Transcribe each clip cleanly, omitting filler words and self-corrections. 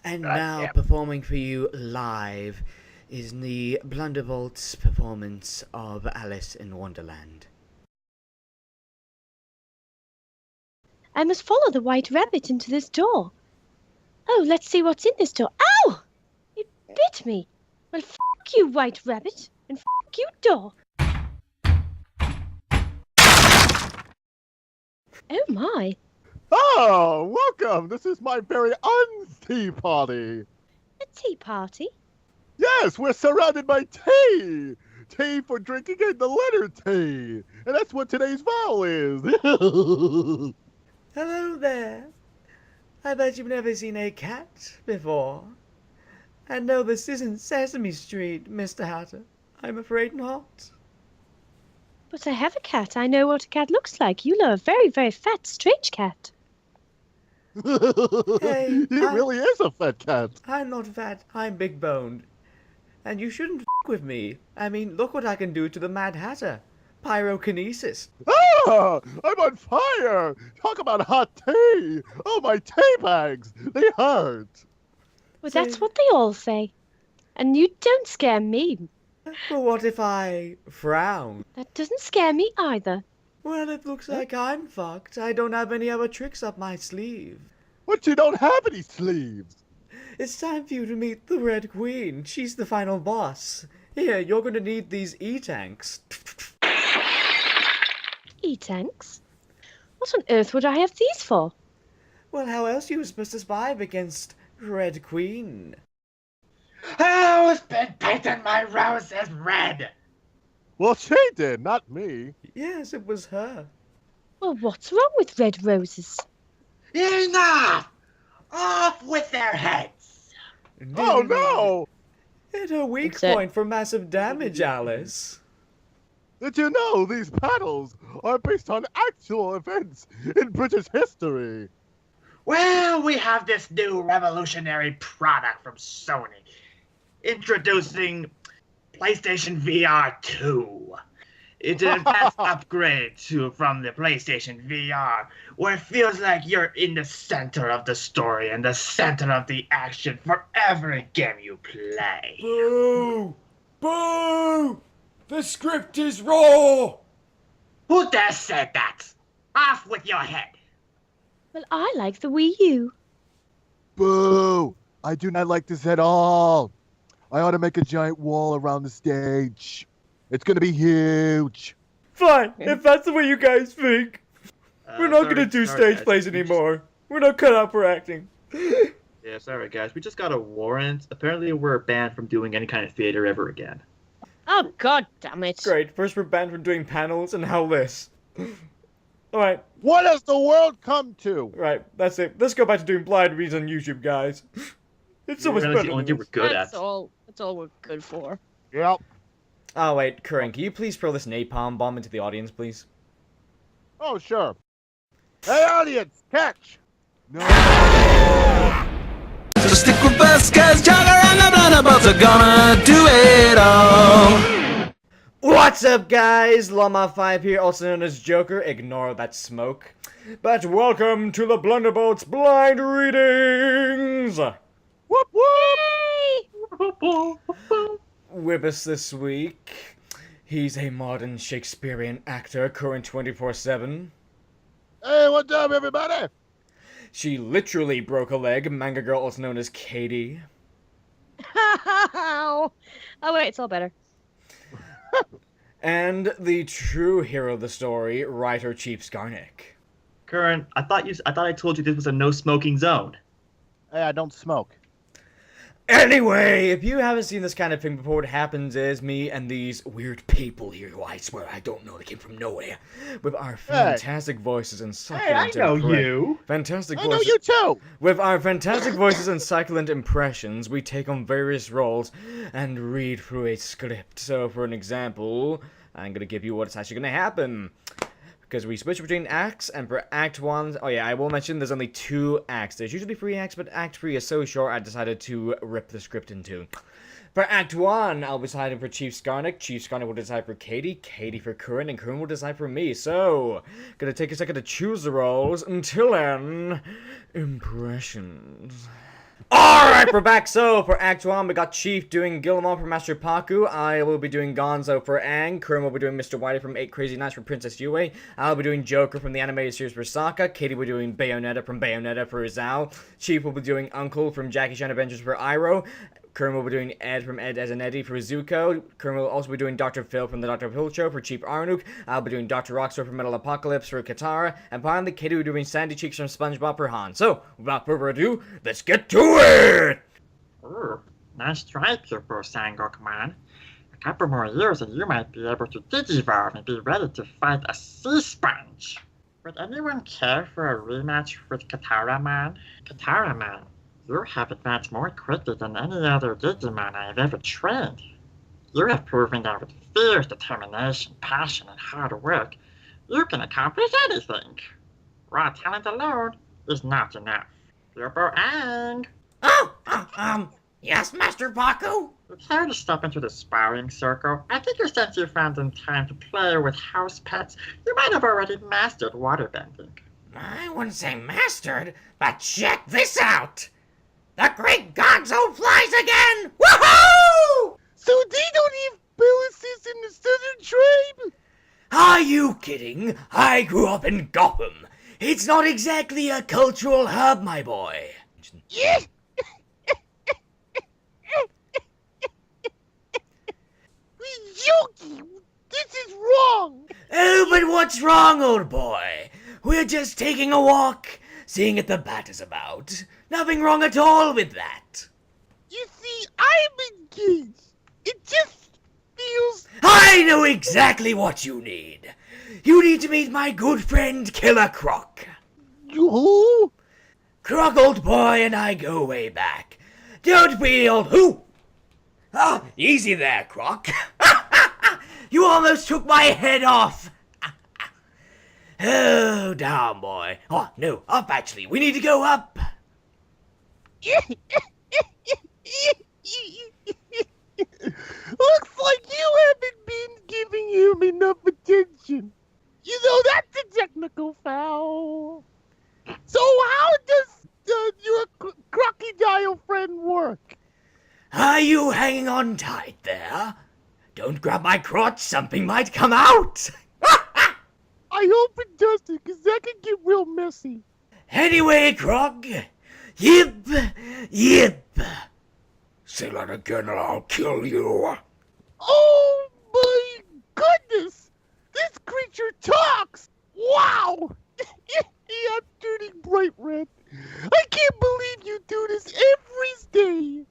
And God now damn. performing for you live is the Blunderbolt's performance of Alice in Wonderland. I must follow the white rabbit into this door. Oh, let's see what's in this door. Ow! It bit me. Well, f*** you, white rabbit, and f*** you, door. Oh, my. Oh, welcome! This is my very tea party. A tea party? Yes, we're surrounded by tea! Tea for drinking and the letter T. And that's what today's vowel is. Hello there. I bet you've never seen a cat before. And no, this isn't Sesame Street, Mr. Hatter. I'm afraid not. But I have a cat. I know what a cat looks like. You are a very, very fat, strange cat. Hey, He really is a fat cat. I'm not fat, I'm big-boned. And you shouldn't f*** with me. I mean, look what I can do to the Mad Hatter. Pyrokinesis. Ah, I'm on fire! Talk about hot tea! Oh, my tea bags! They hurt! Well, So- that's what they all say. And you don't scare me. But what if I frown? That doesn't scare me either. Well, it looks like I'm fucked. I don't have any other tricks up my sleeve. But you don't have any sleeves! It's time for you to meet the Red Queen. She's the final boss. Here, you're gonna need these E-tanks. E-tanks? What on earth would I have these for? Well, how else are you supposed to survive against Red Queen? Who's been painting my roses red? Well, she did, not me. Yes, it was her. Well, what's wrong with red roses? Enough! Off with their heads! Oh, no! Hit her weak That's it. point for massive damage, Alice. Did you know these battles are based on actual events in British history? Well, we have this new revolutionary product from Sony. Introducing PlayStation VR 2. It's an advanced upgrade from the PlayStation VR, where it feels like you're in the center of the story and the center of the action for every game you play. Boo! Boo! The script is raw! Who dare said that? Off with your head! Well, I like the Wii U. Boo! I do not like this at all. I ought to make a giant wall around the stage. It's gonna be huge. Fine, if that's the way you guys think. We're not gonna do stage plays anymore. We're not cut out for acting. Yeah, sorry guys. We just got a warrant. Apparently we're banned from doing any kind of theater ever again. Oh, god damn it. Great, first we're banned from doing panels, and now this. Alright, What has the world come to? right, that's it. Let's go back to doing blind reads on YouTube, guys. It's so much That's better the only than thing we're this. good That's at. all. That's all we're good for. Yep. Oh wait, Corinne, can you please throw this napalm bomb into the audience, please? Oh, sure. Hey, audience, catch! No. So stick with us, cause Joker and the Blunderbolts are gonna do it all. What's up, guys? Llama5 here, also known as Joker. Ignore that smoke. But welcome to the Blunderbolts Blind Readings! Whoop, whoop! With us this week, he's a modern Shakespearean actor, current 24/7. Hey, what's up, everybody? She literally broke a leg, manga girl also known as Katie. Oh, wait, it's all better. And the true hero of the story, writer Chief Skarnick. Current, I thought I told you this was a no smoking zone. Hey, I don't smoke. Anyway, if you haven't seen this kind of thing before, what happens is me and these weird people here, who I swear I don't know, they came from nowhere, with our fantastic voices and succulent fantastic I know voices. you too! With our fantastic voices and succulent impressions, we take on various roles and read through a script. So, for an example, I'm gonna give you what's actually gonna happen. Because we switch between acts, and for Act 1... Oh yeah, I will mention there's only 2 acts. There's usually 3 acts, but Act 3 is so short, I decided to rip the script in 2. For Act 1, I'll be deciding for Chief Skarnick. Chief Skarnick will decide for Katie. Katie for Curran, and Curran will decide for me. So, gonna take a second to choose the roles. Until then, impressions. Alright, we're back. So, for Act 1, we got Chief doing Guillemot from Master Paku. I will be doing Gonzo for Aang. Kerm will be doing Mr. Whitey from 8 Crazy Nights for Princess Yue. I'll be doing Joker from the animated series for Sokka. Katie will be doing Bayonetta from Bayonetta for Zhao. Chief will be doing Uncle from Jackie Chan Adventures for Iroh. Kerm will be doing Ed from Ed as an Eddie for Zuko. Kerm will also be doing Dr. Phil from the Dr. Phil Show for Chief Arnook. I'll be doing Dr. Rockstar from Metal Apocalypse for Katara. And finally, Katie will be doing Sandy Cheeks from SpongeBob for Han. So, without further ado, let's get to it! Ooh, nice try, Pupil Sangok man. A couple more years and you might be able to digivolve and be ready to fight a sea sponge. Would anyone care for a rematch with Katara man? Katara man, you have advanced more quickly than any other Digimon I have ever trained. You have proven that with fierce determination, passion, and hard work, you can accomplish anything. Raw talent alone is not enough. Pupil Aang! Oh, yes, Master Paku? Care to step into the sparring circle? I figure since you found in time to play with house pets, you might have already mastered waterbending. I wouldn't say mastered, but check this out! The Great Gonzo flies again! Woohoo! So they don't have palaces in the Southern Tribe? Are you kidding? I grew up in Gotham. It's not exactly a cultural hub, my boy. Yeah. Yogi, this is wrong. Oh, but what's wrong, old boy? We're just taking a walk, seeing what the bat is about. Nothing wrong at all with that. You see, I'm engaged. It just feels... I know exactly what you need. You need to meet my good friend Killer Croc. Who? Croc, old boy, and I go way back. Don't be old who? Ah, easy there, Croc. You almost took my head off. Oh, down, boy. Oh, no, up, actually. We need to go up. Looks like you haven't been giving him enough attention. You know, that's a technical foul. So how does your crocodile friend work? Are you hanging on tight there? Don't grab my crotch, something might come out. I hope it doesn't, because that could get real messy. Anyway, Croc, yip, yip. Say that again or I'll kill you. Oh my goodness! This creature talks! Wow! I'm turning bright red. I can't believe you do this every day.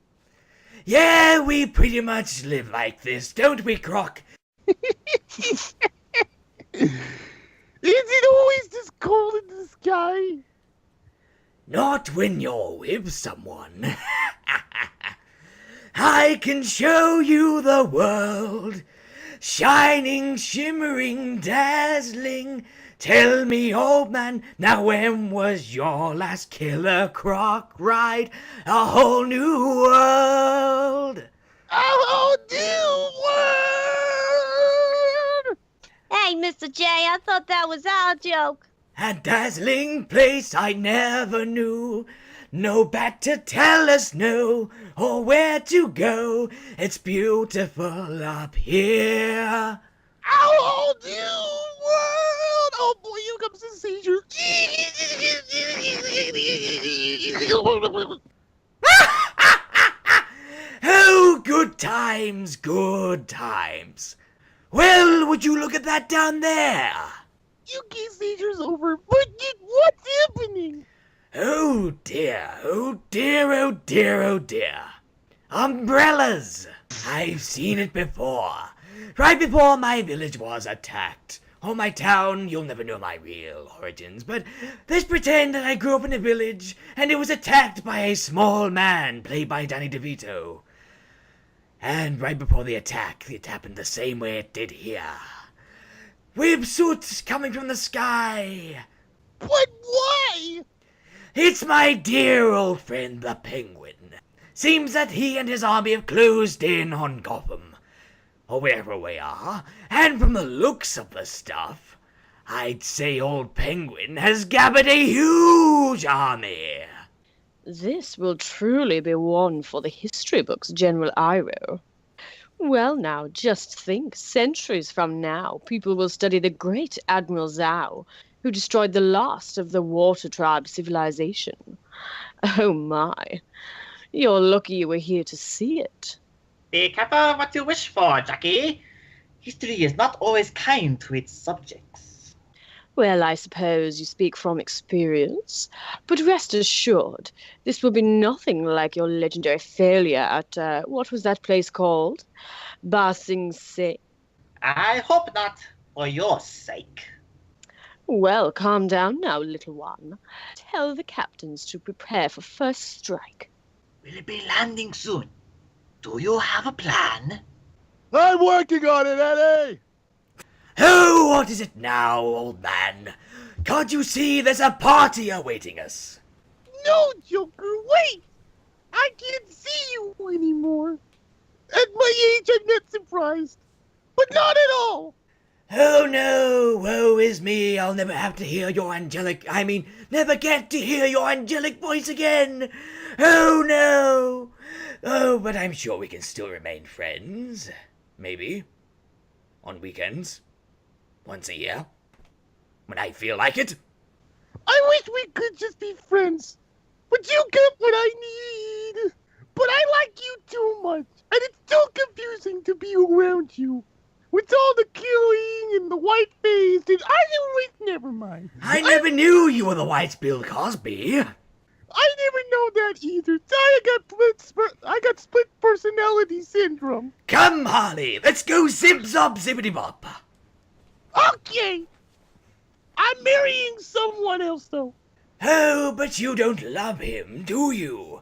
Yeah, we pretty much live like this, don't we, Croc? Is it always this cold in the sky? Not when you're with someone. I can show you the world, shining, shimmering, dazzling. Tell me, old man, now when was your last Killer Croc ride? A whole new world. A whole new world! Hey, Mr. J, I thought that was our joke. A dazzling place I never knew. No bat to tell us no, or where to go. It's beautiful up here. A whole new world! Oh boy, here comes the seizure. Oh, good times, good times. Well, would you look at that down there? You get seizure's over, but what's happening? Oh dear, oh dear, oh dear, oh dear. Umbrellas! I've seen it before. Right before my village was attacked. Or my town, you'll never know my real origins, but let's pretend that I grew up in a village and it was attacked by a small man played by Danny DeVito. And right before the attack, it happened the same way it did here. Websuits coming from the sky. But why? It's my dear old friend the Penguin. Seems that he and his army have closed in on Gotham, or wherever we are, and from the looks of the stuff, I'd say old Penguin has gathered a huge army. This will truly be one for the history books, General Iroh. Well, now, just think. Centuries from now, people will study the great Admiral Zhao, who destroyed the last of the Water Tribe civilization. Oh my. You're lucky you were here to see it. Be careful what you wish for, Jackie. History is not always kind to its subjects. Well, I suppose you speak from experience, but rest assured, this will be nothing like your legendary failure at, what was that place called? Ba Sing Se. I hope not, for your sake. Well, calm down now, little one. Tell the captains to prepare for first strike. Will it be landing soon? Do you have a plan? I'm working on it, Eddie! Oh, what is it now, old man? Can't you see there's a party awaiting us? No, Joker, wait! I can't see you anymore. At my age, I'm not surprised. But not at all! Oh no, woe is me, I'll never have to hear your never get to hear your angelic voice again. Oh no! Oh, but I'm sure we can still remain friends. Maybe. On weekends. Once a year. When I feel like it. I wish we could just be friends. But you get what I need. But I like you too much. And it's too confusing to be around you. With all the killing and the white face and never mind. I never knew you were the white Bill Cosby. I never know that either. I got split personality syndrome. Come, Harley, let's go zip-zop zippity-bop. Okay. I'm marrying someone else, though. Oh, but you don't love him, do you?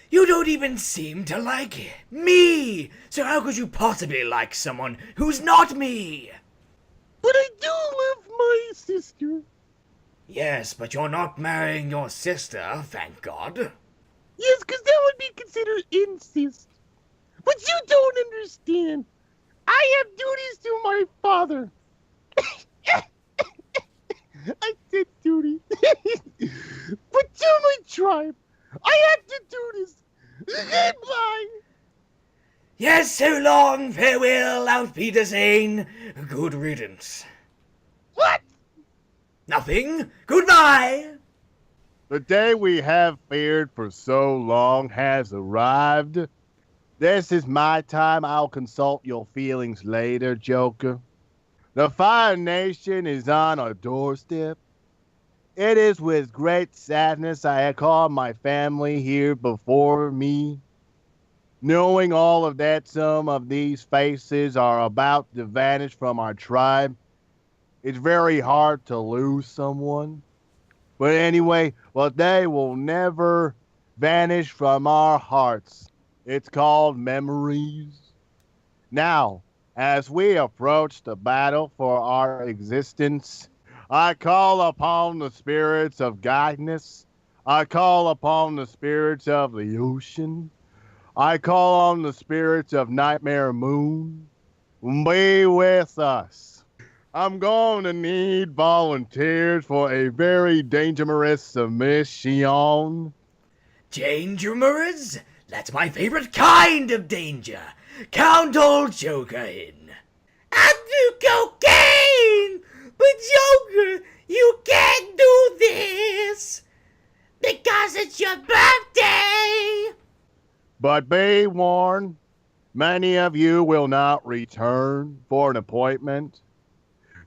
You don't even seem to like me. So how could you possibly like someone who's not me? But I do love my sister. Yes, but you're not marrying your sister, thank God. Yes, because that would be considered incest. But you don't understand. I have duties to my father. I said duty. But to my tribe, I have to do this. Goodbye. Yes, so long, farewell, auf Wiedersehen, good riddance. What? Nothing, goodbye. The day we have feared for so long has arrived. This is my time. I'll consult your feelings later, Joker. The Fire Nation is on our doorstep. It is with great sadness I call my family here before me. Knowing all of that some of these faces are about to vanish from our tribe, it's very hard to lose someone. But anyway, well, they will never vanish from our hearts. It's called memories. Now, as we approach the battle for our existence, I call upon the spirits of guidance. I call upon the spirits of the ocean. I call on the spirits of Nightmare Moon. Be with us. I'm going to need volunteers for a very dangerous submission. Dangerous? That's my favorite kind of danger. Count old Joker in. I do cocaine! But Joker, you can't do this! Because it's your birthday! But be warned, many of you will not return for an appointment.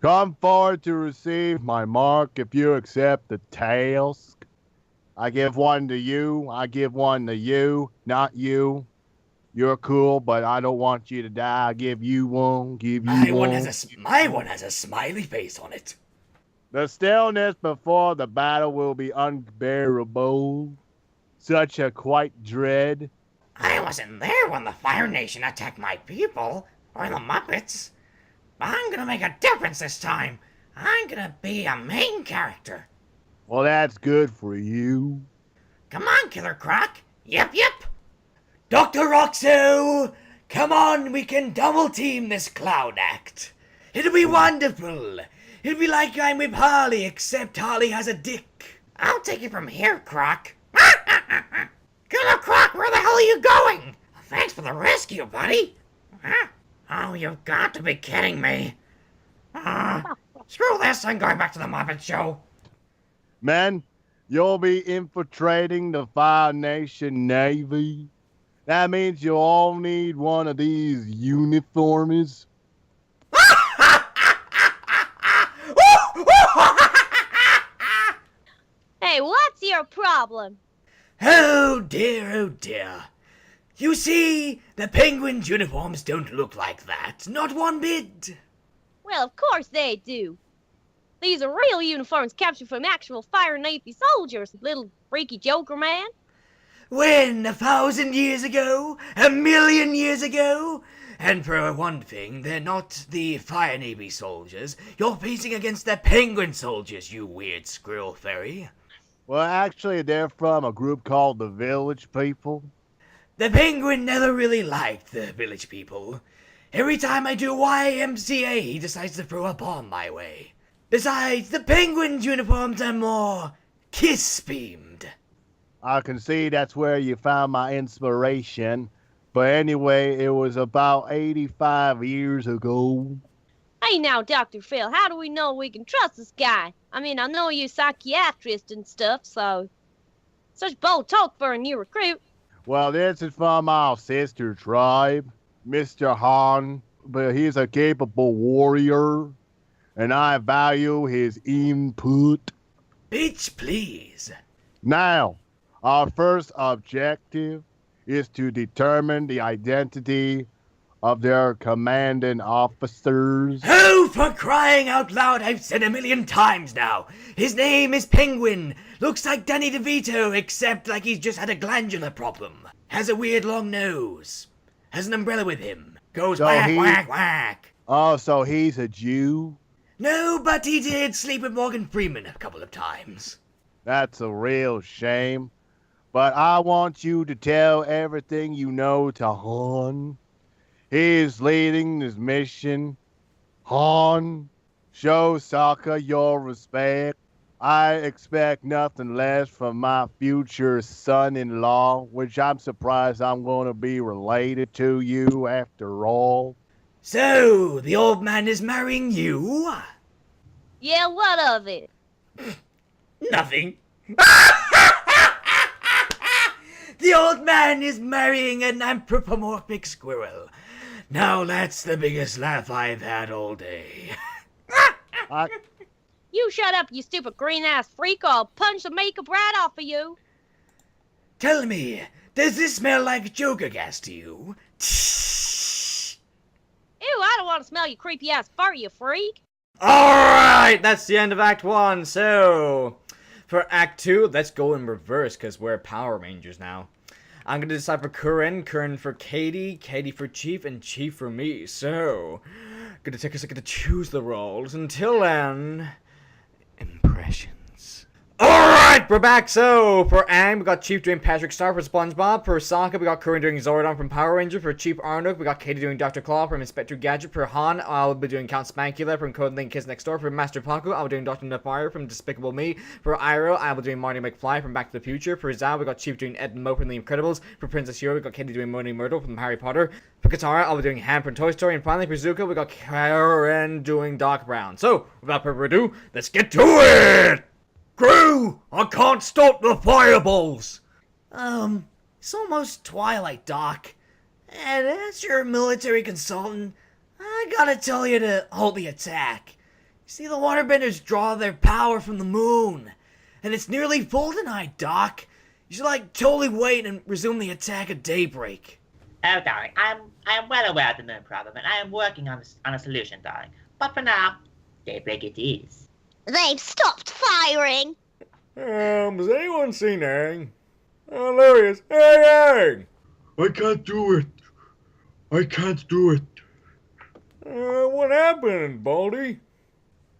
Come forward to receive my mark if you accept the task. I give one to you, I give one to you, not you. You're cool, but I don't want you to die. I give you one, My one has a smiley face on it. The stillness before the battle will be unbearable. Such a quite dread. I wasn't there when the Fire Nation attacked my people, or the Muppets. But I'm gonna make a difference this time. I'm gonna be a main character. Well, that's good for you. Come on, Killer Croc. Yep. Dr. Roxo! Come on, we can double team this clown act. It'll be wonderful. It'll be like I'm with Harley, except Harley has a dick. I'll take it from here, Croc. Killer Croc, where the hell are you going? Thanks for the rescue, buddy. Huh? Oh, you've got to be kidding me. Screw this, I'm going back to the Muppet Show. Men, you'll be infiltrating the Fire Nation Navy. That means you all need one of these uniforms. Hey, what's your problem? Oh dear, oh dear. You see, the Penguins' uniforms don't look like that. Not one bit. Well, of course they do. These are real uniforms captured from actual Fire Navy soldiers, little freaky Joker man. When? 1,000 years ago? 1,000,000 years ago? And for one thing, they're not the Fire Navy soldiers. You're facing against the Penguin soldiers, you weird squirrel fairy. Well, actually, they're from a group called the Village People. The Penguin never really liked the village people. Every time I do YMCA, he decides to throw a bomb my way. Besides, the Penguin's uniforms are more kiss-beamed. I can see that's where you found my inspiration. But anyway, it was about 85 years ago. Hey now, Dr. Phil, how do we know we can trust this guy? I mean, I know you're a psychiatrist and stuff, so... Such bold talk for a new recruit. Well, this is from our sister tribe, Mr. Han, but he's a capable warrior, and I value his input. Bitch, please. Now, our first objective is to determine the identity of their commanding officers. Oh, for crying out loud, I've said 1,000,000 times now. His name is Penguin. Looks like Danny DeVito, except like he's just had a glandular problem. Has a weird long nose. Has an umbrella with him. Goes So whack, he- whack, whack. Oh, so he's a Jew? No, but he did sleep with Morgan Freeman a couple of times. That's a real shame. But I want you to tell everything you know to Han. He's leading this mission. Han, show Sokka your respect. I expect nothing less from my future son-in-law, which I'm surprised I'm going to be related to you after all. So, the old man is marrying you? Yeah, what of it? Nothing. The old man is marrying an anthropomorphic squirrel. Now that's the biggest laugh I've had all day. I, You shut up, you stupid green-ass freak, or I'll punch the makeup right off of you. Tell me, does this smell like Joker gas to you? Ew, I don't want to smell your creepy-ass fart, you freak. Alright, that's the end of Act 1. So, for Act 2, let's go in reverse because we're Power Rangers now. I'm going to decide for Curran for Katie, Katie for Chief, and Chief for me. So, going to take a second to choose the roles. Until then, impressions. Alright, we're back. So, for Aang, we got Chief doing Patrick Star for SpongeBob. For Sokka, we got Curran doing Zordon from Power Ranger. For Chief Arnold, we got Katie doing Dr. Claw from Inspector Gadget. For Han, I'll be doing Count Spankula from Code Link Kids Next Door. For Master Paku, I'll be doing Dr. Nefire from Despicable Me. For Iroh, I'll be doing Marty McFly from Back to the Future. For Zao, we got Chief doing Ed and Mo from The Incredibles. For Princess Hero, we got Katie doing Moaning Myrtle from Harry Potter. For Katara, I'll be doing Hamm from Toy Story. And finally, for Zuko, we got Karen doing Doc Brown. So, without further ado, let's get to it! Crew, I can't stop the fireballs! It's almost twilight, Doc. And as your military consultant, I gotta tell you to halt the attack. You see, the waterbenders draw their power from the moon. And it's nearly full tonight, Doc. You should, totally wait and resume the attack at daybreak. Oh, darling, I am well aware of the moon problem, and I am working on a solution, darling. But for now, daybreak it is. They've stopped firing. Has anyone seen Aang? Oh, there he is. Hey, Aang! I can't do it. I can't do it. What happened, Baldy?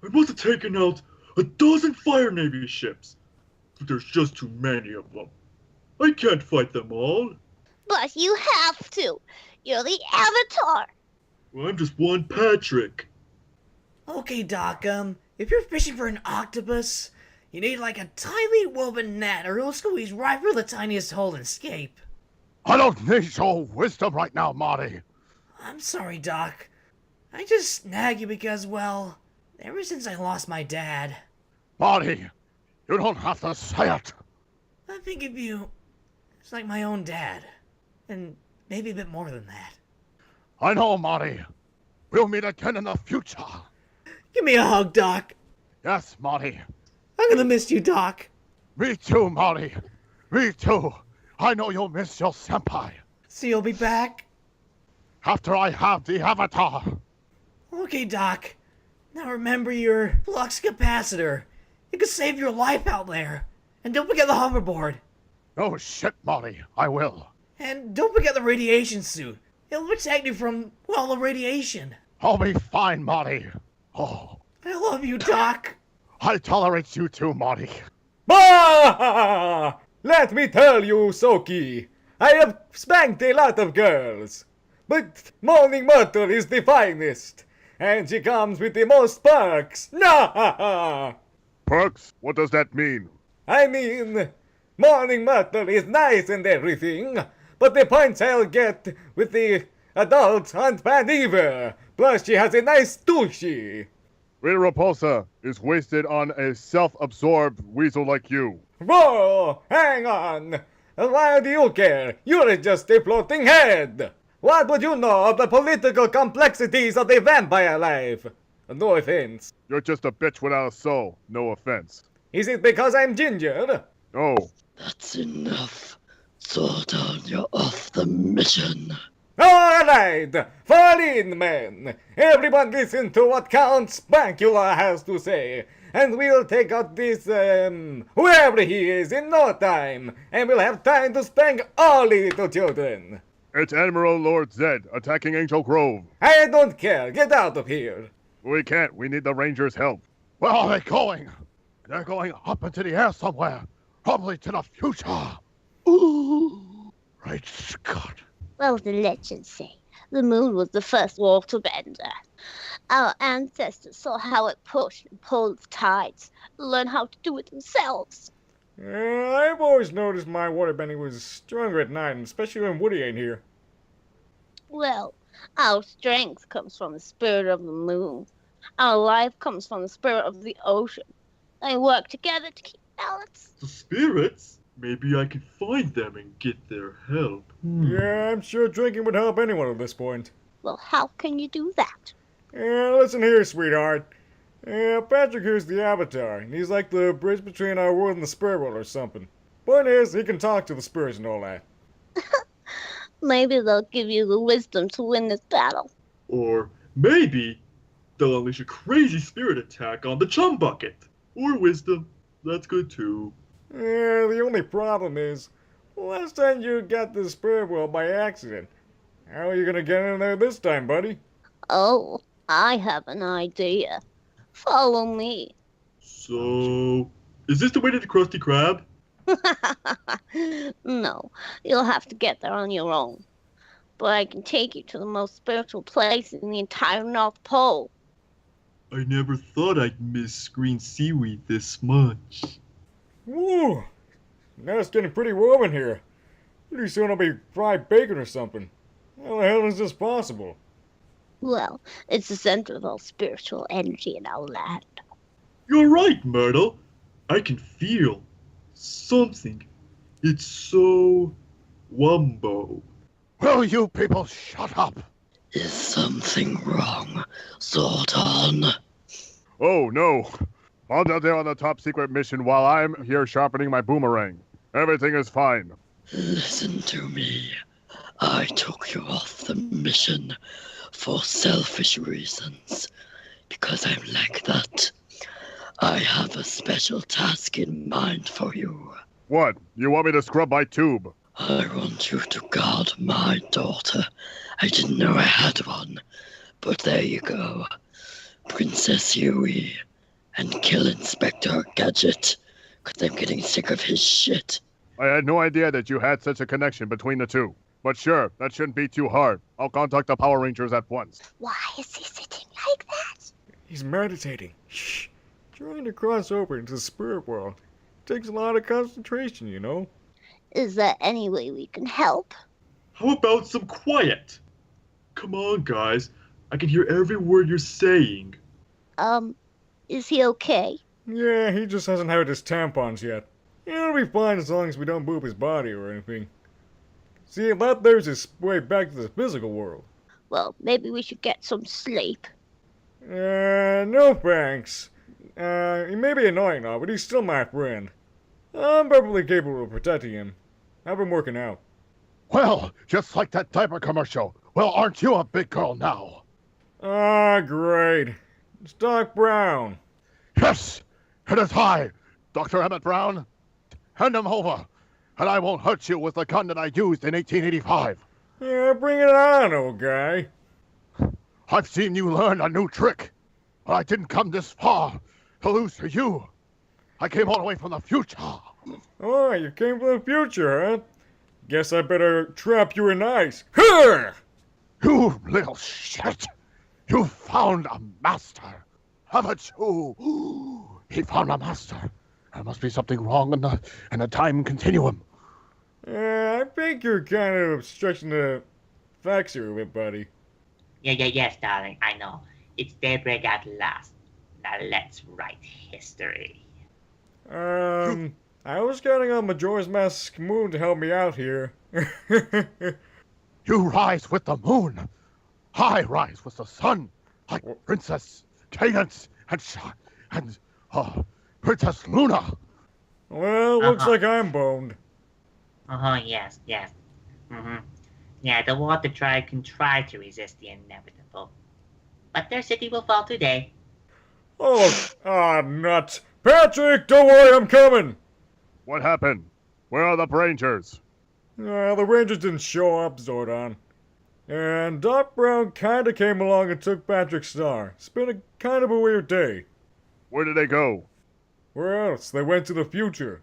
I must have taken out 12 Fire Navy ships. But there's just too many of them. I can't fight them all. But you have to. You're the Avatar. I'm just one Patrick. Okay, Doc, if you're fishing for an octopus, You need like a tightly woven net, or you'll squeeze right through the tiniest hole and escape. I don't need your wisdom right now, Marty. I'm sorry, Doc. I just snag you because, well, ever since I lost my dad, Marty, you don't have to say it. I think of you as like my own dad. And maybe a bit more than that. I know, Marty. We'll meet again in the future. Give me a hug, Doc. Yes, Marty. I'm gonna miss you, Doc. Me too, Marty. Me too. I know you'll miss your senpai. So you'll be back? After I have the avatar. Okay, Doc. Now remember your flux capacitor. It could save your life out there. And don't forget the hoverboard. No shit, Marty. I will. And don't forget the radiation suit. It'll protect you from, well, the radiation. I'll be fine, Marty. Oh, I love you, Doc. I tolerate you too, Marty. Bah! Let me tell you, Soki, I have spanked a lot of girls, but Morning Myrtle is the finest, and she comes with the most perks. Nah! Perks? What does that mean? I mean, Morning Myrtle is nice and everything, but the points I'll get with the adults aren't bad either. Plus, she has a nice tushy. Rita Repulsa is wasted on a self-absorbed weasel like you. Whoa! Hang on! Why do you care? You're just a floating head! What would you know of the political complexities of the vampire life? No offense. You're just a bitch without a soul. No offense. Is it because I'm ginger? No. That's enough. Zordon, you're off the mission. Alright! Fall in, men! Everyone listen to what Count Spankula has to say, and we'll take out this, whoever he is in no time, and we'll have time to spank all the little children. It's Admiral Lord Zed attacking Angel Grove. I don't care, get out of here. We can't. We need the Rangers' help. Where are they going? They're going up into the air somewhere. Probably to the future. Ooh. Right, Scott. Well, the legends say the moon was the first water bender. Our ancestors saw how it pushed and pulled the tides, learned how to do it themselves. I've always noticed my waterbending was stronger at night, especially when Woody ain't here. Well, our strength comes from the spirit of the moon. Our life comes from the spirit of the ocean. They work together to keep balance. The spirits? Maybe I can find them and get their help. Yeah, I'm sure drinking would help anyone at this point. Well, how can you do that? Listen here, sweetheart. Patrick here's the Avatar, and he's like the bridge between our world and the spirit world or something. Point is, he can talk to the spirits and all that. Maybe they'll give you the wisdom to win this battle. Or maybe they'll unleash a crazy spirit attack on the chum bucket. Or wisdom. That's good too. Yeah, the only problem is, last time you got the spirit world by accident. How are you gonna get in there this time, buddy? Oh, I have an idea. Follow me. So, is this the way to the Krusty Krab? No, you'll have to get there on your own. But I can take you to the most spiritual place in the entire North Pole. I never thought I'd miss green seaweed this much. Woo! Now it's getting pretty warm in here. Pretty soon I'll be fried bacon or something. How the hell is this possible? Well, it's the center of all spiritual energy in our land. You're right, Myrtle. I can feel something. It's so wumbo. Will you people shut up? Is something wrong, Zordon? Oh, no. I'm down there on the top secret mission while I'm here sharpening my boomerang. Everything is fine. Listen to me. I took you off the mission for selfish reasons. Because I'm like that. I have a special task in mind for you. What? You want me to scrub my tube? I want you to guard my daughter. I didn't know I had one. But there you go. Princess Yui. And kill Inspector Gadget. Because I'm getting sick of his shit. I had no idea that you had such a connection between the two. But sure, that shouldn't be too hard. I'll contact the Power Rangers at once. Why is he sitting like that? He's meditating. Shh. trying to cross over into the spirit world takes a lot of concentration, you know? Is there any way we can help? How about some quiet? Come on, guys. I can hear every word you're saying. Is he okay? Yeah, he just hasn't had his tampons yet. He'll be fine as long as we don't boop his body or anything. See, that there's his way back to the physical world. Well, maybe we should get some sleep. No thanks. He may be annoying now, but he's still my friend. I'm perfectly capable of protecting him. I've been working out. Well, just like that diaper commercial. Well, aren't you a big girl now? Ah, great. It's Doc Brown. Yes, it is I, Dr. Emmett Brown. Hand him over, and I won't hurt you with the gun that I used in 1885. Yeah, bring it on, old guy. I've seen you learn a new trick, but I didn't come this far to lose to you. I came all the way from the future. Oh, you came from the future, huh? Guess I better trap you in ice. Huh! You little shit! You found a master, haven't you? He found a master. There must be something wrong in the time continuum. I think you're kind of stretching the facts here a bit, buddy. Yes, darling, I know. It's daybreak at last. Now let's write history. I was counting on Majora's Mask Moon to help me out here. You rise with the moon. I rise with the sun. Like Princess Cadence and Princess Luna. Well, looks like I'm boned. Yes. Yeah, the water tribe can try to resist the inevitable. But their city will fall today. Oh, nuts. Patrick, don't worry, I'm coming. What happened? Where are the Rangers? The Rangers didn't show up, Zordon. And Doc Brown kinda came along and took Patrick's star. It's been a kind of a weird day. Where did they go? Where else? They went to the future.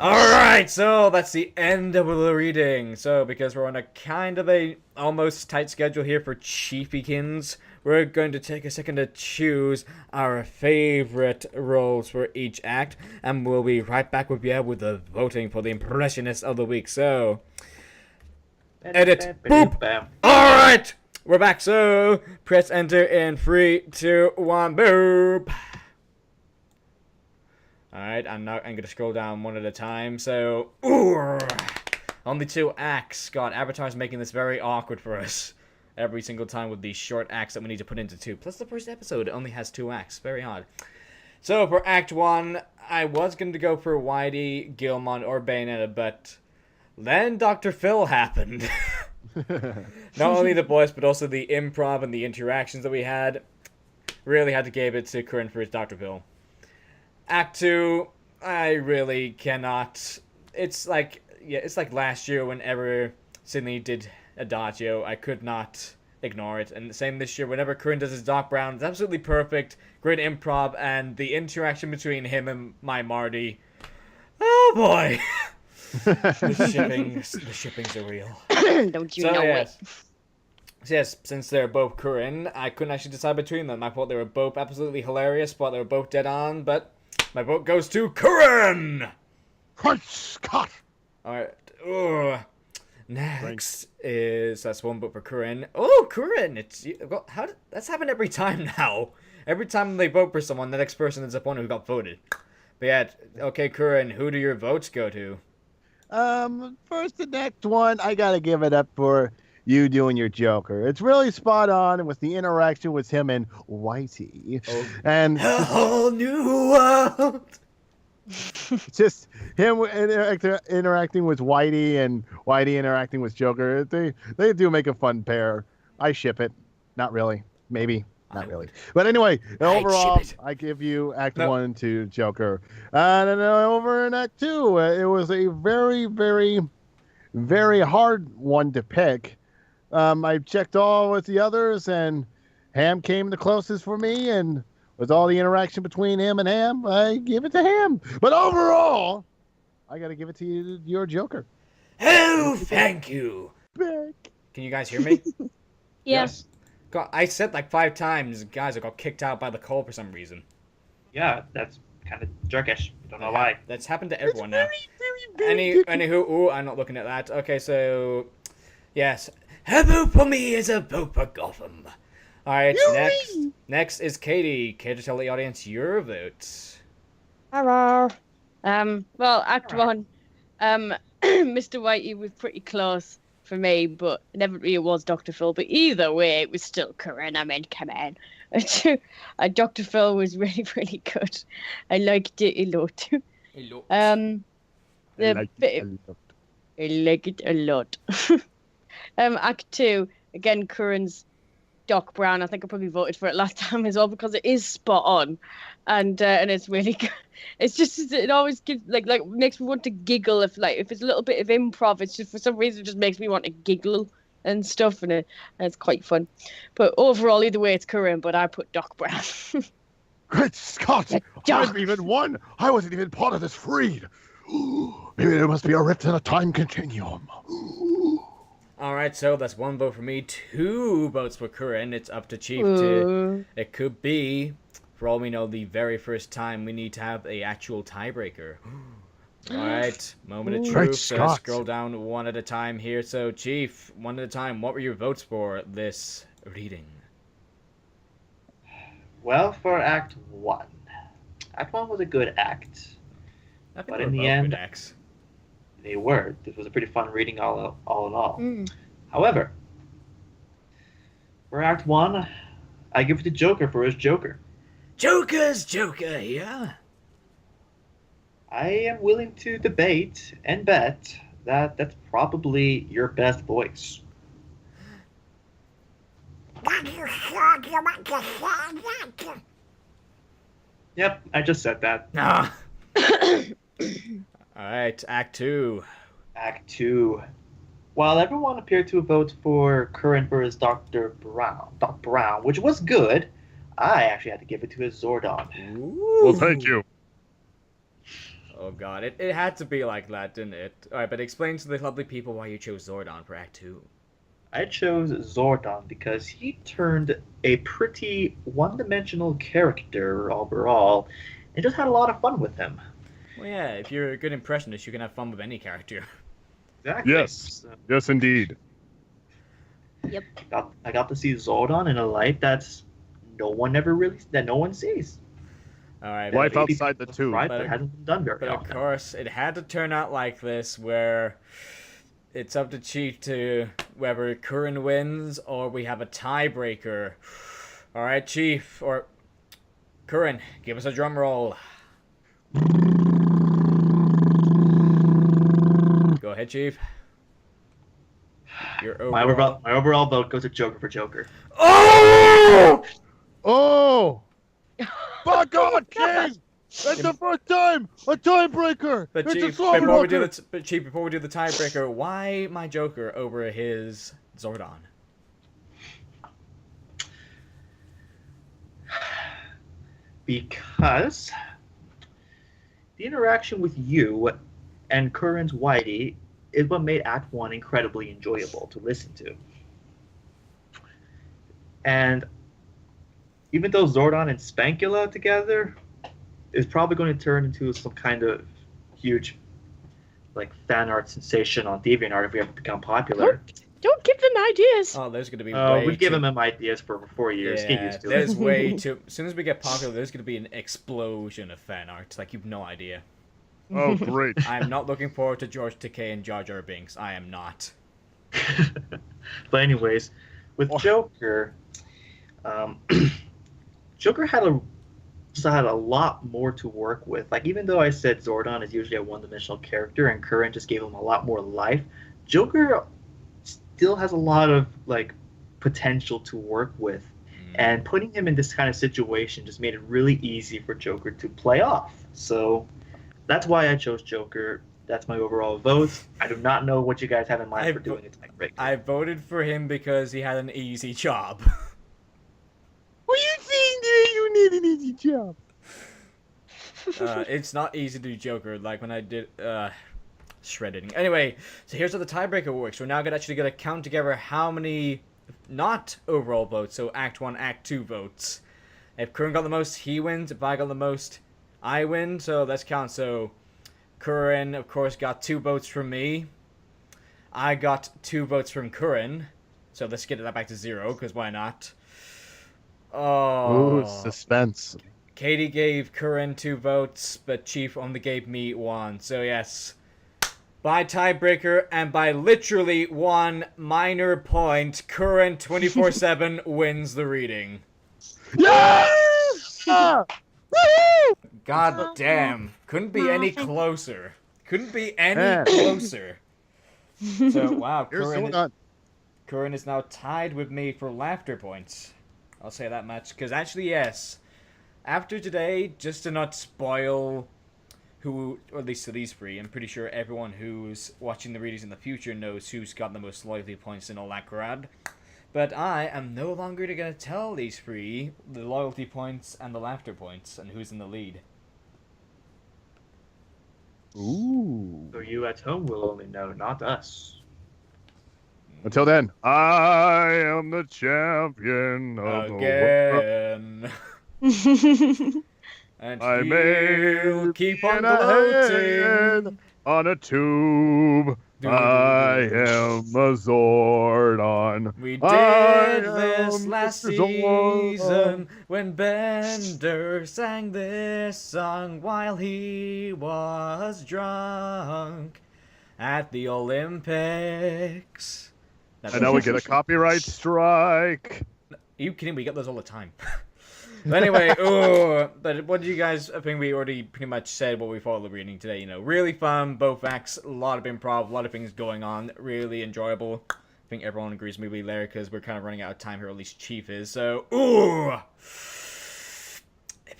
Alright, so that's the end of the reading. So, because we're on a kind of a almost tight schedule here for Chiefykins, we're going to take a second to choose our favorite roles for each act, and we'll be right back with you with the voting for the Impressionist of the Week. So, edit, boop! Alright! We're back, so press enter in 3, 2, 1, boop! Alright, I'm gonna scroll down one at a time, so... Only 2 acts. God, Avatar's making this very awkward for us. Every single time with these short acts that we need to put into 2. Plus the first episode only has 2 acts. Very odd. So, for Act 1, I was going to go for Whitey, Gilmon, or Bayonetta, but... then Dr. Phil happened. Not only the voice, but also the improv and the interactions that we had. Really had to give it to Corinne for his Dr. Phil. Act 2, I really cannot. It's like last year whenever Sydney did Adagio, I could not ignore it. And the same this year, whenever Corinne does his Doc Brown, it's absolutely perfect. Great improv, and the interaction between him and my Marty. Oh boy! the shippings are real. Don't you know it? So yes, since they're both Corinne, I couldn't actually decide between them. I thought they were both absolutely hilarious, thought they were both dead on, but my vote goes to Corinne! Great Scott! Alright, next is, that's one vote for Corinne. Oh, Corinne! That's happened every time now. Every time they vote for someone, the next person is the one who got voted. But yeah, okay, Corinne, who do your votes go to? First and next one, I gotta give it up for you doing your Joker. It's really spot on with the interaction with him and Whitey. Oh. And a whole new world. Just him interacting with Whitey and Whitey interacting with Joker. They do make a fun pair. I ship it. Not really. Maybe. Not really. But anyway, overall, I give you Act 1 to Joker. And then over in Act 2, it was a very, very, very hard one to pick. I checked all with the others, and Hamm came the closest for me, and with all the interaction between him and Hamm, I give it to Hamm. But overall, I got to give it to you, your Joker. Oh, thank you. back. Can you guys hear me? Yeah. Yes. God, I said like 5 times, guys, I got kicked out by the call for some reason. Yeah, that's kind of jerkish. Don't know why. That's happened to everyone now. Very Anywho, ooh, I'm not looking at that. Okay, so yes. A vote for me is a vote for Gotham. Alright, next is Katie. Care to tell the audience your votes? Hello. Well, Act 1, Mr. Whitey was pretty close for me, but inevitably it was Dr. Phil. But either way, it was still Corinne. I mean, come on. Dr. Phil was really, really good. I liked it a lot. I like it a lot. Act 2, again, Corinne's Doc Brown. I think I probably voted for it last time as well because it is spot on, and it's really good. It's just it always gives like makes me want to giggle if it's a little bit of improv. It's just for some reason it just makes me want to giggle and stuff, and it's quite fun. But overall, either way, it's Corinne. But I put Doc Brown. Great Scott! I've even won! I wasn't even part of this freed! Maybe there must be a rift in a time continuum. Alright, so that's 1 vote for me, 2 votes for Corinne. It's up to Chief to... It could be, for all we know, the very first time we need to have a actual tiebreaker. Alright, moment of truth. So let's scroll down 1 at a time here. So, Chief, 1 at a time, what were your votes for this reading? Well, for Act 1. Act 1 was a good act. I think But they in were the both end, good acts. They were. This was a pretty fun reading all in all. However, for Act 1, I give it to Joker for his Joker. Joker's Joker here. I am willing to debate and bet that that's probably your best voice. Yep, I just said that. Ah. Alright, Act 2. Act 2. While everyone appeared to vote for Curran versus Doc Brown, which was good, I actually had to give it to his Zordon. Ooh. Well, thank you. Oh god, it had to be like that, didn't it? Alright, but explain to the lovely people why you chose Zordon for Act 2. I chose Zordon because he turned a pretty one-dimensional character overall, and just had a lot of fun with him. Well, yeah, if you're a good impressionist, you can have fun with any character. Exactly. Yes. Yes, indeed. Yep. I got to see Zordon in a light that no one sees. Alright, Life outside the tube. Right, but it hasn't been done very But of often. course, it had to turn out like this, where it's up to Chief to whether Curran wins or we have a tiebreaker. Alright, Chief, or Curran, give us a drum roll. Go ahead, Chief. Your My overall vote goes to Joker for Joker. Oh! Oh! By God, King! That's the first time! A tiebreaker! But It's Chief, a slobber before we knocker. do the tiebreaker, why my Joker over his Zordon? Because the interaction with you and Curran's Whitey is what made Act 1 incredibly enjoyable to listen to. And even though Zordon and Spankula together is probably going to turn into some kind of huge fan art sensation on DeviantArt if we ever become popular. Don't give them ideas. Oh, there's gonna be We've given them ideas for 4 years. Get used to it. There's way too. As soon as we get popular, there's gonna be an explosion of fan art. Like you've no idea. Oh, great. I'm not looking forward to George Takei and Jar Jar Binks. I am not. But anyways, with Joker, Joker had a lot more to work with. Like, even though I said Zordon is usually a one-dimensional character and Curran just gave him a lot more life, Joker still has a lot of potential to work with. And putting him in this kind of situation just made it really easy for Joker to play off. So that's why I chose Joker. That's my overall vote. I do not know what you guys have in mind for doing a tiebreaker. I voted for him because he had an easy job. What are you saying there? You need an easy job. It's not easy to do Joker. Like when I did, shredding. Anyway, so here's how the tiebreaker works. We're now actually gonna count together how many not overall votes, so Act 1, Act 2 votes. If Curran got the most, he wins. If I got the most, I win. So let's count. So Curran, of course, got 2 votes from me. I got 2 votes from Curran. So let's get that back to 0, because why not? Oh. Ooh, suspense. Katie gave Curran 2 votes, but Chief only gave me 1. So yes, by tiebreaker and by literally 1 minor point, Curran 24/7 wins the reading. Yes! God damn. Couldn't be any closer. Couldn't be any closer. So, wow, Curran is now tied with me for laughter points. I'll say that much. Because actually, yes, after today, just to not spoil who, or at least to these 3, I'm pretty sure everyone who's watching the readings in the future knows who's got the most loyalty points and all that crud. But I am no longer going to tell these 3 the loyalty points and the laughter points and who's in the lead. Ooh. So you at home will only know, not us. Until then, I am the champion of the world. And I may keep on in a gloating head on a tube. I am a Zordon. We did I this am last Mr. Zordon. season when Bender sang this song while he was drunk at the Olympics. And now we get a copyright strike. Are you kidding? We get those all the time. But anyway, but what do you guys think? We already pretty much said what we thought of the reading today. You know, really fun, both acts, a lot of improv, a lot of things going on, really enjoyable. I think everyone agrees with me there because we're kind of running out of time here, at least Chief is. So, if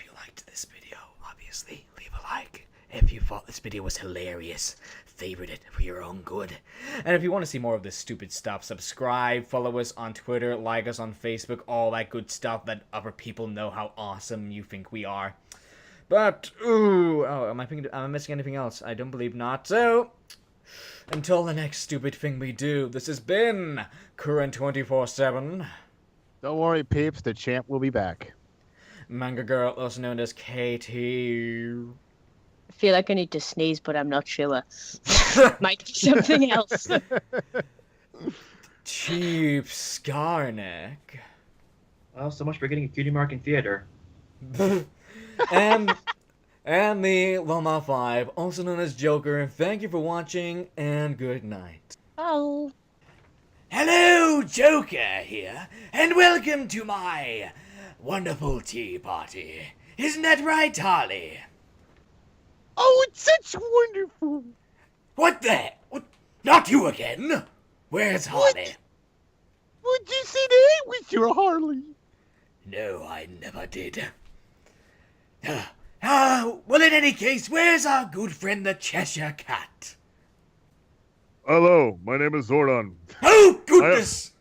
you liked this video, obviously, leave a like. If you thought this video was hilarious, favorite it for your own good. And if you want to see more of this stupid stuff, subscribe, follow us on Twitter, like us on Facebook, all that good stuff that other people know how awesome you think we are. But, am I missing anything else? I don't believe not. So, until the next stupid thing we do, this has been Curran 24/7. Don't worry, peeps, the champ will be back. Manga Girl, also known as KT. I feel like I need to sneeze, but I'm not sure. Might be something else. Cheap Scarneck. Well, so much for getting a cutie mark in theater. and me, Loma 5, also known as Joker. Thank you for watching, and good night. Oh. Hello, Joker here, and welcome to my wonderful tea party. Isn't that right, Harley? Oh, it's such wonderful. What the? What? Not you again? Where's Harley? Would you say that with your Harley? No, I never did. Well, in any case, where's our good friend the Cheshire Cat? Hello, my name is Zordon. Oh, goodness!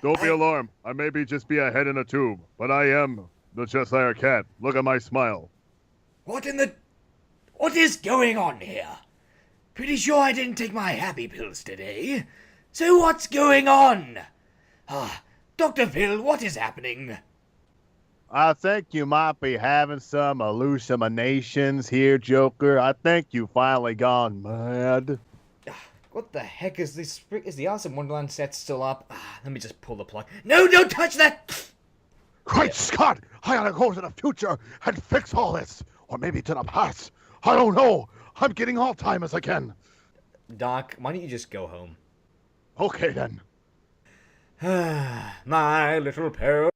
Don't be alarmed. I may just be a head in a tube, but I am the Cheshire Cat. Look at my smile. What is going on here? Pretty sure I didn't take my happy pills today. So what's going on? Dr. Phil, what is happening? I think you might be having some hallucinations here, Joker. I think you finally gone mad. What the heck is this? Is the Alice in Wonderland set still up? Let me just pull the plug. No, don't touch that! Christ Scott! I gotta go to the future and fix all this. Or maybe to the past. I don't know. I'm getting Alzheimer's again. Doc, why don't you just go home? Okay, then. My little parrot.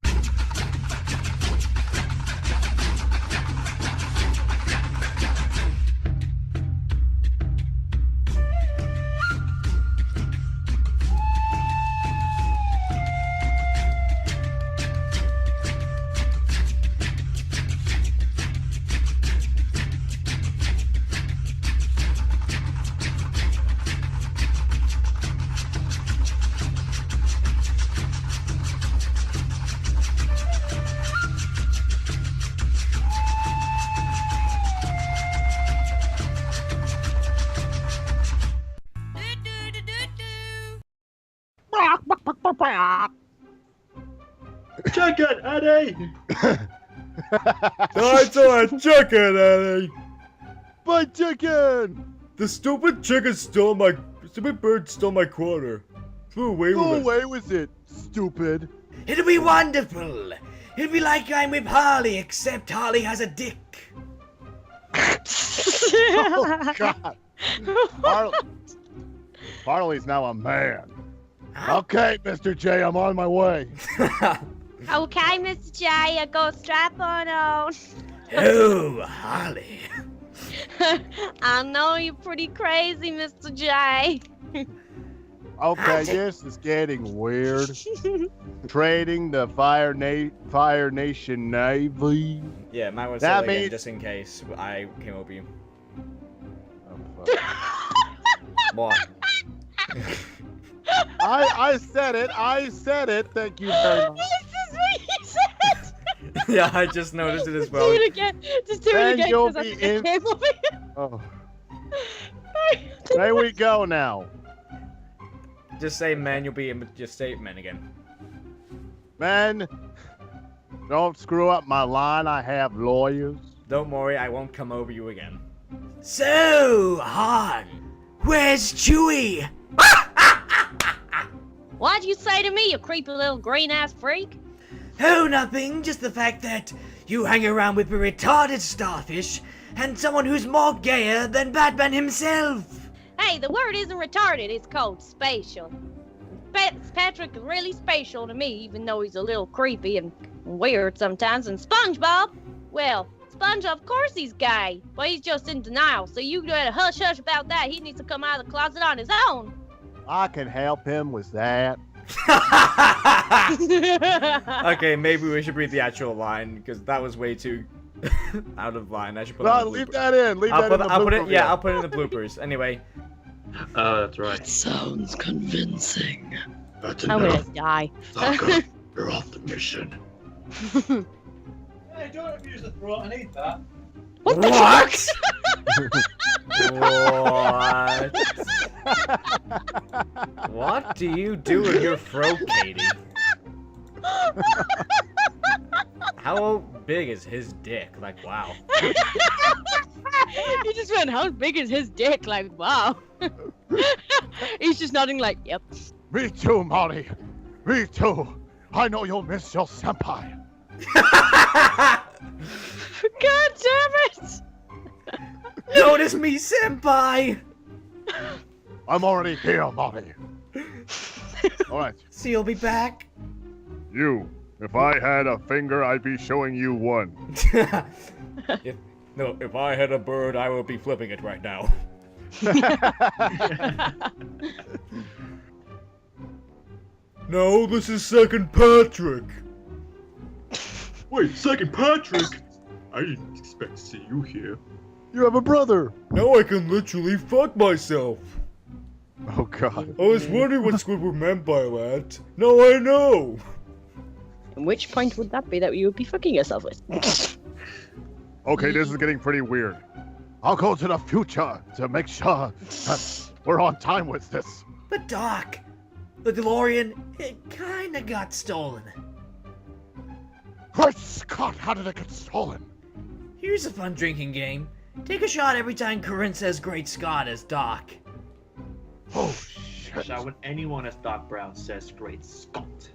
Check it, Eddie! That's alright, chicken, Eddie! My chicken! The stupid bird stole my quarter. Flew away Go with it. away with it, stupid. It'll be wonderful. It'll be like I'm with Harley, except Harley has a dick. Oh, God. Harley's now a man. Okay, Mr. J, I'm on my way. Okay, Mr. J, I got strap on. Oh, Harley. I know you're pretty crazy, Mr. J. Okay, this is getting weird. Trading the Fire Nation Navy. Yeah, might want to say That that again, means- just in case I came over you. Oh, fuck. What? I said it. Thank you very much. This is what you said. Yeah, I just noticed it as Do well. it again. Just do Then it again. you'll 'Cause be I think I in- came over here. Oh. There we go now. Just say man, you'll be in. Just say man again. Man, don't screw up my line. I have lawyers. Don't worry, I won't come over you again. So, Han, where's Chewie? What'd you say to me, you creepy little green-ass freak? Oh, nothing. Just the fact that you hang around with a retarded starfish and someone who's more gayer than Batman himself. Hey, the word isn't retarded, it's called spatial. Patrick is really spatial to me, even though he's a little creepy and weird sometimes. And SpongeBob, well, Sponge, of course he's gay, but he's just in denial, so you better hush-hush about that. He needs to come out of the closet on his own. I can help him with that. Okay, maybe we should read the actual line because that was way too out of line. I should put. No, it in the leave blooper. that in. Leave that in the I'll put blooper it. Yeah, reel. I'll put it in the bloopers. Anyway. Oh, that's right. It sounds convincing. That's I'm enough. gonna die. Sokka, you're off the mission. Hey, don't abuse the throat. I need that. What the What? fuck? What do you do in your throat, Katie? How big is his dick? Like, wow. He just went, how big is his dick? Like, wow. He's just nodding like, yep. Me too, Marty. Me too. I know you'll miss your senpai. God damn it! Notice me, senpai. I'm already here, Marty. All right. So you'll be back? You. If I had a finger, I'd be showing you one. If I had a bird, I would be flipping it right now. No, this is Second Patrick. Wait, Second Patrick? I didn't expect to see you here. You have a brother. Now I can literally fuck myself. Oh, God. I was wondering what Squidward meant by that. Now I know. And which point would that be that you would be fucking yourself with? Okay, this is getting pretty weird. I'll go to the future to make sure that we're on time with this. But Doc, the DeLorean, it kinda got stolen. Great Scott, how did it get stolen? Here's a fun drinking game. Take a shot every time Corinne says Great Scott as Doc. Oh, shit. Shot when anyone as Doc Brown says Great Scott.